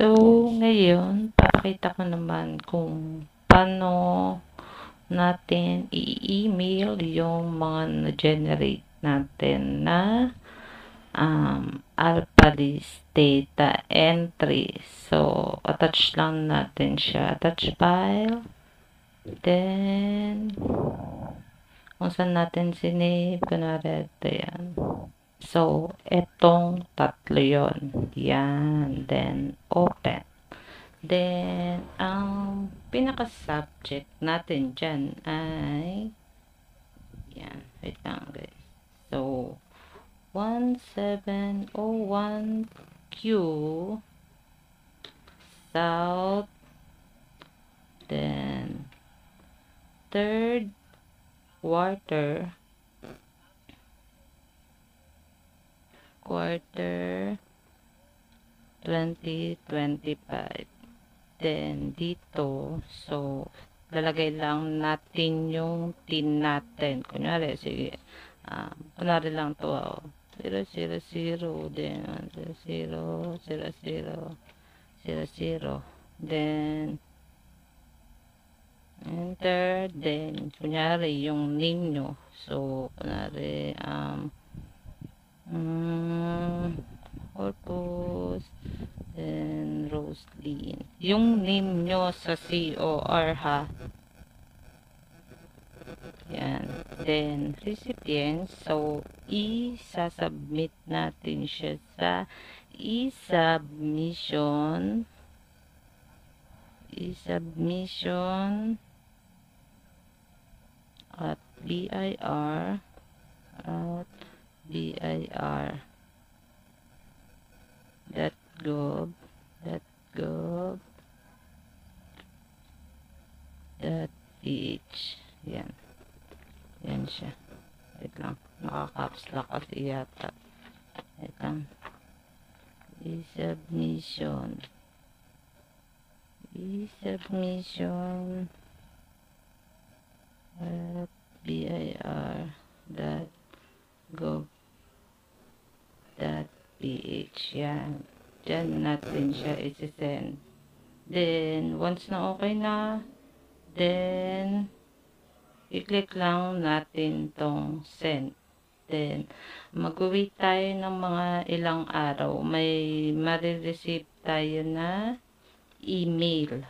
So, ngayon, papakita ko naman kung paano natin i-email yung mga na-generate natin na ARPA-list data entry. So, attach lang natin siya. Attach file. Then, kung saan natin sinave, kunwari ito yan. So, etong tatlo yon. Yan. Then, open. Then, ang pinaka-subject natin dyan ay yan. Wait lang guys. So, 1701Q South, then third quarter 2025. Then, dito, so, lalagay lang natin yung tin natin. Kunyari, sige, kunwari lang to, 000, then 0, 0, 0, 0, then, enter, then, kunyari, yung name nyo. So, kunyari, Corpus, then Roslyn. Yung name nyo sa COR ha. Yan. Then, recipient. So, i-submit natin siya sa e-submission. E-submission at BIR at BIR.gov.ph. Yan. Yan siya. Wait lang. Naka-caps lock kasi yata. Wait lang. E-submission. E-submission at BIR.gov.ph. Yan. Diyan natin siya isi-send. Then, once na okay na, then, i-click lang natin tong send. Then, mag-wait tayo ng mga ilang araw. May marireceive tayo na email.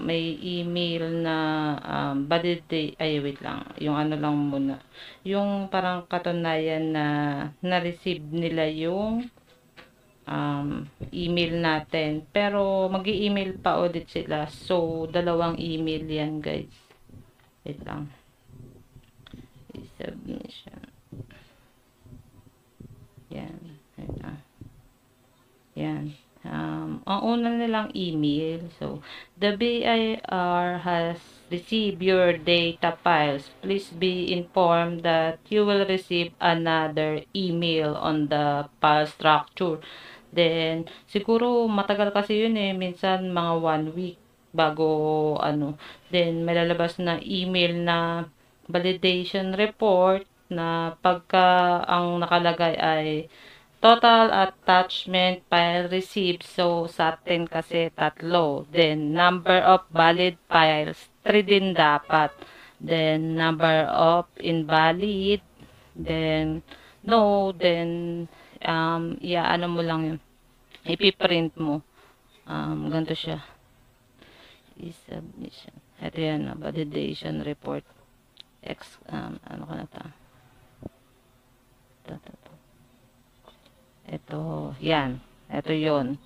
May email na validate, ay wait lang, yung ano lang muna, yung parang katunayan na na-receive nila yung email natin, pero mag-i-email pa ulit sila, so dalawang email yan guys. Wait lang, submission, yan, wait lang, yan. Ang una nilang email, so, the BIR has received your data files. Please be informed that you will receive another email on the file structure. Then, siguro matagal kasi yun eh, minsan mga 1 week bago ano. Then, may lalabas na email na validation report na pagka ang nakalagay ay total attachment file received. So, sa atin kasi tatlo. Then, number of valid files, 3 din dapat. Then, number of invalid. Then, no. Then, ano mo lang yun. Ipiprint mo. Ganito siya. E-submission. Ito yan, validation report. Ano ka na ta? Ito, yan. Ito yun.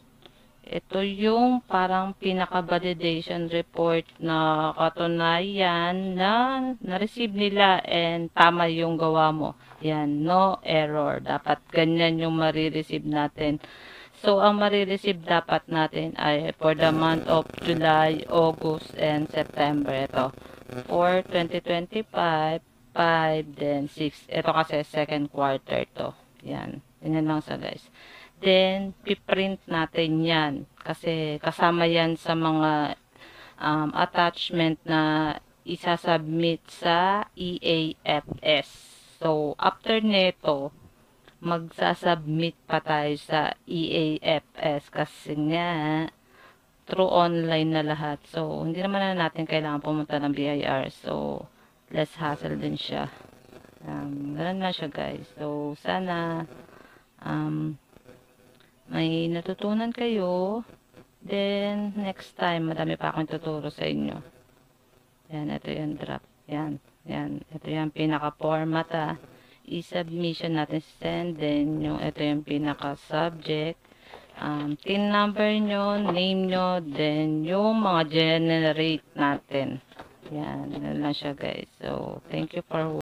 Ito yung parang pinaka-validation report na katunayan na na-receive nila and tama yung gawa mo. Yan, no error. Dapat ganyan yung marireceive natin. So, ang marireceive dapat natin ay for the month of July, August, and September. Ito, for 2025, 5, then 6. Ito kasi second quarter to. Yan. Ganyan lang sa guys. Then, piprint natin yan. Kasi kasama yan sa mga attachment na isasubmit sa EAFS. So, after neto, magsasubmit pa tayo sa EAFS kasi nga through online na lahat. So, hindi naman na natin kailangan pumunta ng BIR. So, less hassle din siya. Ganun lang siya guys. So, sana may natutunan kayo. Then, next time, madami pa akong tuturo sa inyo. Yan, ito yung draft. Yan, yan. Ito yung pinaka-format i-submission natin send. Then, ito yung pinaka-subject. Tin number nyo, name nyo, then yung mga generate natin. Yan, yan lang siya guys. So, thank you for watching.